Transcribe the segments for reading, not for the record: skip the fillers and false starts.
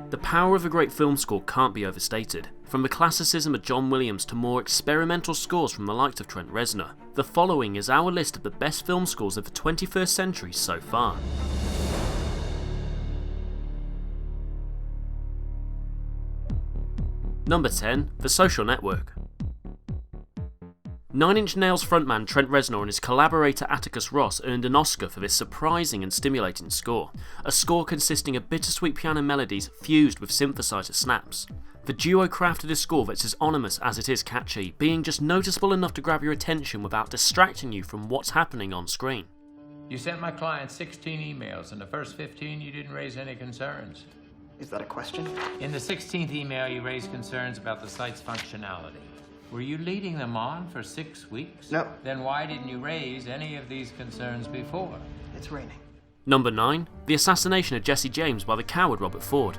The power of a great film score can't be overstated. From the classicism of John Williams to more experimental scores from the likes of Trent Reznor, the following is our list of the best film scores of the 21st century so far. Number 10. The Social Network. Nine Inch Nails frontman Trent Reznor and his collaborator Atticus Ross earned an Oscar for this surprising and stimulating score, a score consisting of bittersweet piano melodies fused with synthesizer snaps. The duo crafted a score that's as ominous as it is catchy, being just noticeable enough to grab your attention without distracting you from what's happening on screen. You sent my client 16 emails, and the first 15 you didn't raise any concerns. Is that a question? In the 16th email, you raised concerns about the site's functionality. Were you leading them on for 6 weeks? No. Then why didn't you raise any of these concerns before? It's raining. Number 9. The assassination of Jesse James by the coward Robert Ford.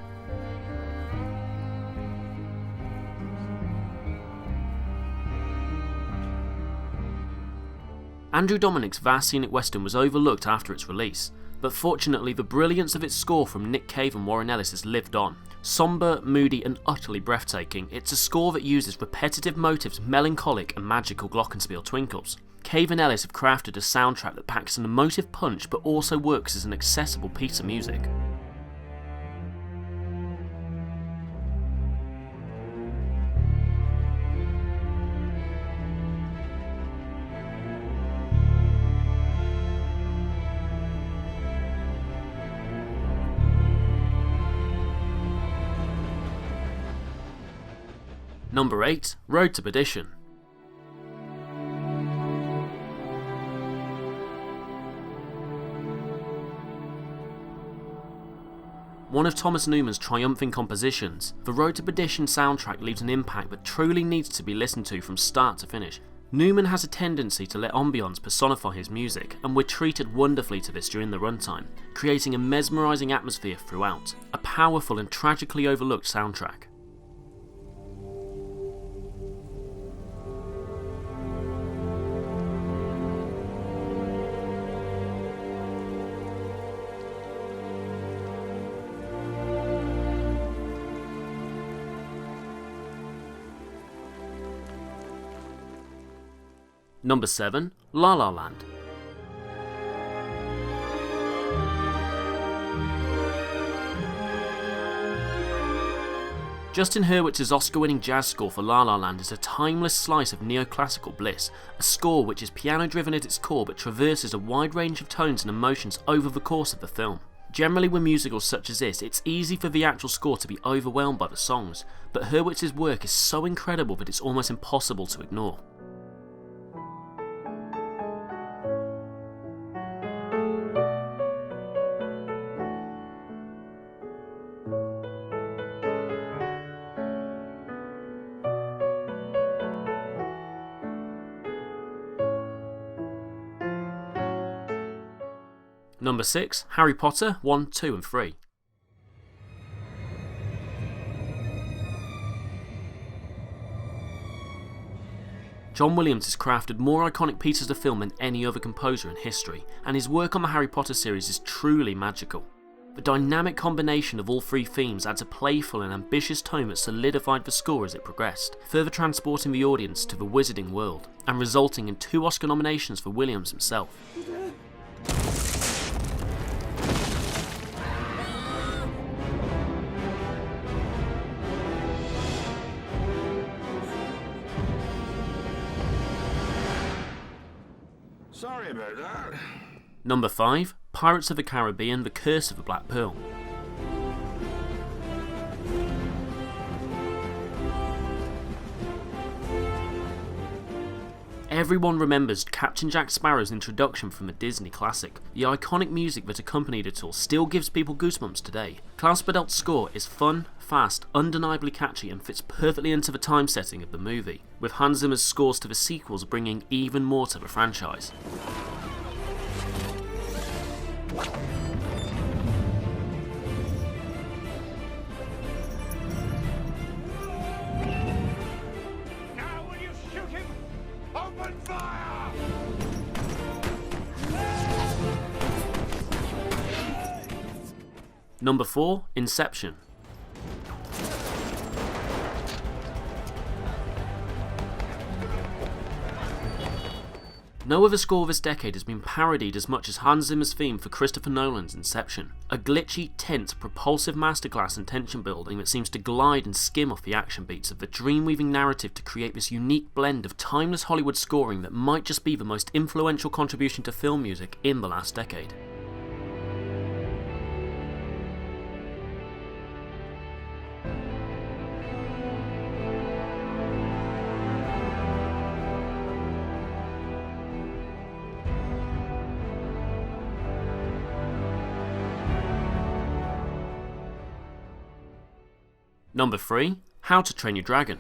Andrew Dominik's vast scenic western was overlooked after its release, but fortunately the brilliance of its score from Nick Cave and Warren Ellis has lived on. Sombre, moody and utterly breathtaking, it's a score that uses repetitive motifs, melancholic and magical glockenspiel twinkles. Cave and Ellis have crafted a soundtrack that packs an emotive punch but also works as an accessible piece of music. Number 8. Road to Perdition. One of Thomas Newman's triumphing compositions, the Road to Perdition soundtrack leaves an impact that truly needs to be listened to from start to finish. Newman has a tendency to let ambience personify his music, and we're treated wonderfully to this during the runtime, creating a mesmerising atmosphere throughout, a powerful and tragically overlooked soundtrack. Number 7. La La Land. Justin Hurwitz's Oscar-winning jazz score for La La Land is a timeless slice of neoclassical bliss, a score which is piano-driven at its core but traverses a wide range of tones and emotions over the course of the film. Generally with musicals such as this, it's easy for the actual score to be overwhelmed by the songs, but Hurwitz's work is so incredible that it's almost impossible to ignore. Number 6. Harry Potter 1, 2 and 3. John Williams has crafted more iconic pieces of film than any other composer in history, and his work on the Harry Potter series is truly magical. The dynamic combination of all three themes adds a playful and ambitious tone that solidified the score as it progressed, further transporting the audience to the wizarding world, and resulting in 2 Oscar nominations for Williams himself. Sorry about that. Number 5. Pirates of the Caribbean: The Curse of the Black Pearl. Everyone remembers Captain Jack Sparrow's introduction from a Disney classic. The iconic music that accompanied it all still gives people goosebumps today. Klaus Badelt's score is fun, fast, undeniably catchy and fits perfectly into the time setting of the movie, with Hans Zimmer's scores to the sequels bringing even more to the franchise. Now will you shoot him? Open fire! Number 4. Inception. No other score of this decade has been parodied as much as Hans Zimmer's theme for Christopher Nolan's Inception. A glitchy, tense, propulsive masterclass in tension building that seems to glide and skim off the action beats of the dream-weaving narrative to create this unique blend of timeless Hollywood scoring that might just be the most influential contribution to film music in the last decade. Number 3. How to Train Your Dragon.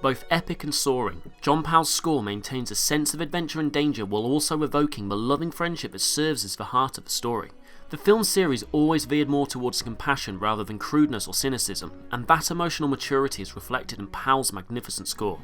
Both epic and soaring, John Powell's score maintains a sense of adventure and danger while also evoking the loving friendship that serves as the heart of the story. The film series always veered more towards compassion rather than crudeness or cynicism, and that emotional maturity is reflected in Powell's magnificent score.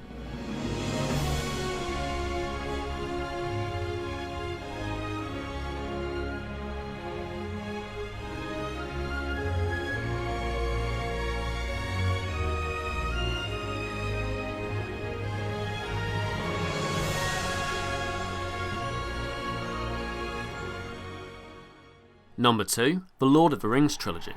Number 2. The Lord of the Rings trilogy.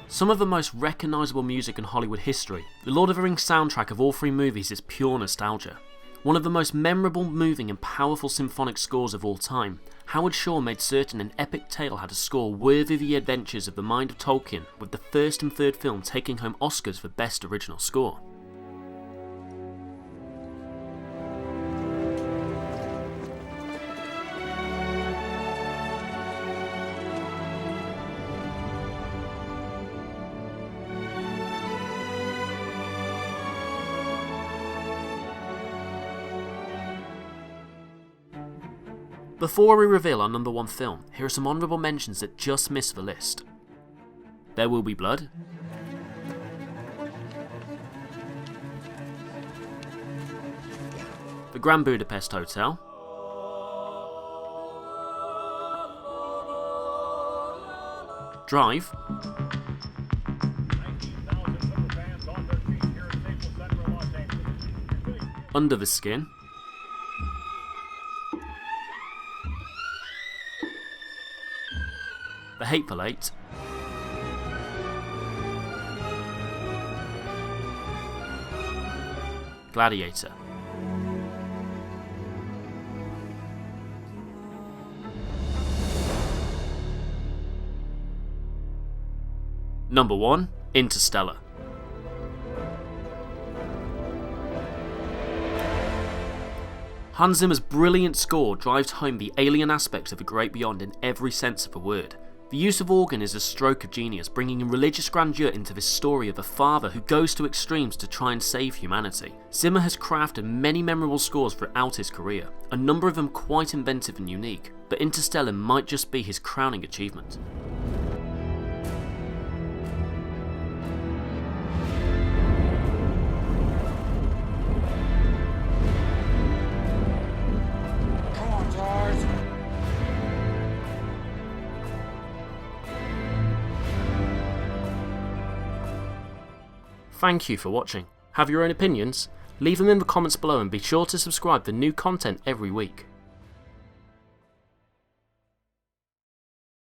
Some of the most recognisable music in Hollywood history, the Lord of the Rings soundtrack of all 3 movies is pure nostalgia. One of the most memorable, moving and powerful symphonic scores of all time, Howard Shore made certain an epic tale had a score worthy of the adventures of the mind of Tolkien, with the first and third film taking home Oscars for Best Original Score. Before we reveal our number 1 film, here are some honourable mentions that just missed the list. There Will Be Blood, The Grand Budapest Hotel, Drive, Under the Skin, The Hateful Eight, Gladiator. Number 1. Interstellar. Hans Zimmer's brilliant score drives home the alien aspects of the great beyond in every sense of the word. The use of organ is a stroke of genius, bringing in religious grandeur into this story of a father who goes to extremes to try and save humanity. Zimmer has crafted many memorable scores throughout his career, a number of them quite inventive and unique, but Interstellar might just be his crowning achievement. Thank you for watching. Have your own opinions? Leave them in the comments below and be sure to subscribe for new content every week.